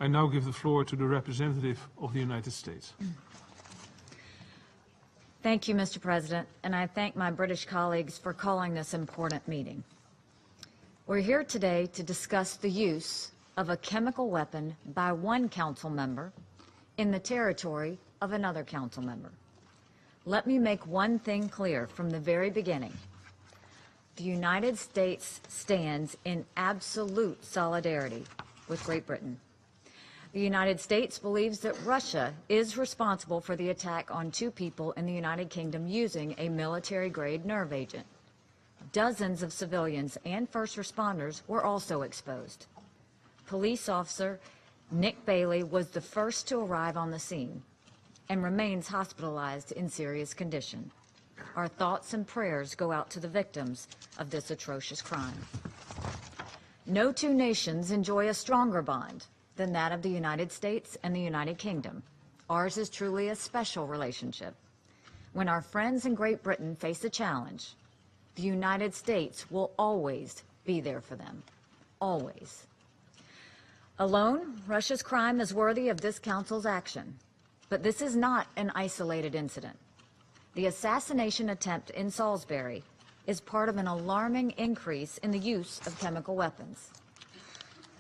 I now give the floor to the representative of the United States. Thank you, Mr. President, and I thank my British colleagues for calling this important meeting. We're here today to discuss the use of a chemical weapon by one council member in the territory of another council member. Let me make one thing clear from the very beginning. The United States stands in absolute solidarity with Great Britain. The United States believes that Russia is responsible for the attack on 2 people in the United Kingdom using a military-grade nerve agent. Dozens of civilians and first responders were also exposed. Police officer Nick Haley was the first to arrive on the scene and remains hospitalized in serious condition. Our thoughts and prayers go out to the victims of this atrocious crime. No 2 nations enjoy a stronger bond than that of the United States and the United Kingdom. Ours is truly a special relationship. When our friends in Great Britain face a challenge, the United States will always be there for them. Always. Alone, Russia's crime is worthy of this Council's action. But this is not an isolated incident. The assassination attempt in Salisbury is part of an alarming increase in the use of chemical weapons.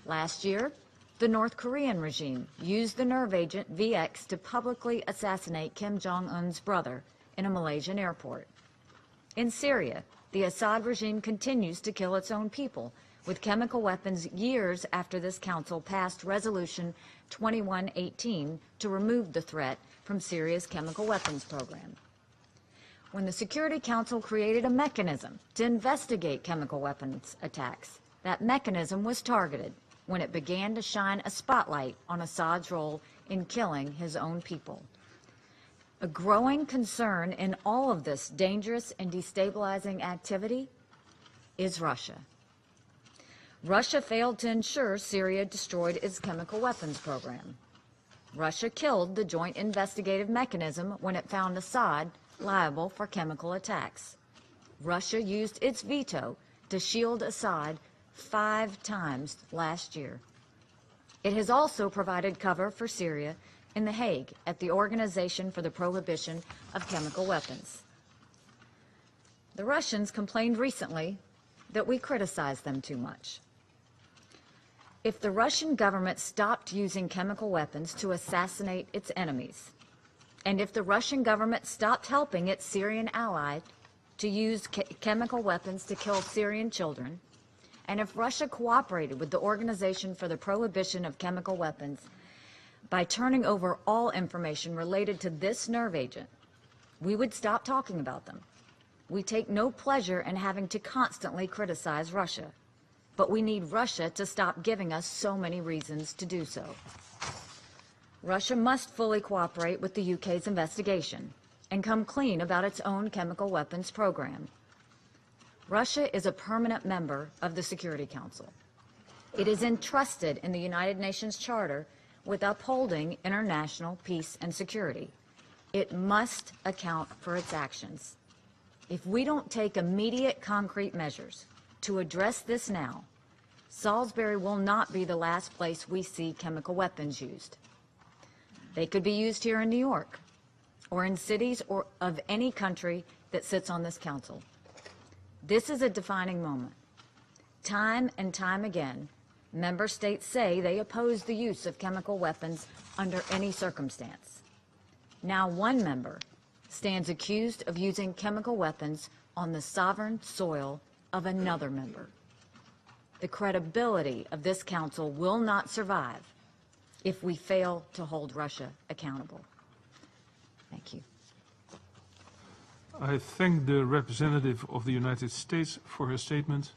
Last year, the North Korean regime used the nerve agent VX to publicly assassinate Kim Jong-un's brother in a Malaysian airport. In Syria, the Assad regime continues to kill its own people with chemical weapons years after this Council passed Resolution 2118 to remove the threat from Syria's chemical weapons program. When the Security Council created a mechanism to investigate chemical weapons attacks, that mechanism was targeted when it began to shine a spotlight on Assad's role in killing his own people. A growing concern in all of this dangerous and destabilizing activity is Russia. Russia failed to ensure Syria destroyed its chemical weapons program. Russia killed the Joint Investigative Mechanism when it found Assad liable for chemical attacks. Russia used its veto to shield Assad 5 times last year. It has also provided cover for Syria in The Hague at the Organization for the Prohibition of Chemical Weapons. The Russians complained recently that we criticize them too much. If the Russian government stopped using chemical weapons to assassinate its enemies, and if the Russian government stopped helping its Syrian ally to use chemical weapons to kill Syrian children, and if Russia cooperated with the Organization for the Prohibition of Chemical Weapons by turning over all information related to this nerve agent, we would stop talking about them. We take no pleasure in having to constantly criticize Russia, but we need Russia to stop giving us so many reasons to do so. Russia must fully cooperate with the UK's investigation and come clean about its own chemical weapons program. Russia is a permanent member of the Security Council. It is entrusted in the United Nations Charter with upholding international peace and security. It must account for its actions. If we don't take immediate concrete measures to address this now, Salisbury will not be the last place we see chemical weapons used. They could be used here in New York or in cities or of any country that sits on this council. This is a defining moment. Time and time again, member states say they oppose the use of chemical weapons under any circumstance. Now one member stands accused of using chemical weapons on the sovereign soil of another member. The credibility of this council will not survive if we fail to hold Russia accountable. Thank you. I thank the representative of the United States for her statement.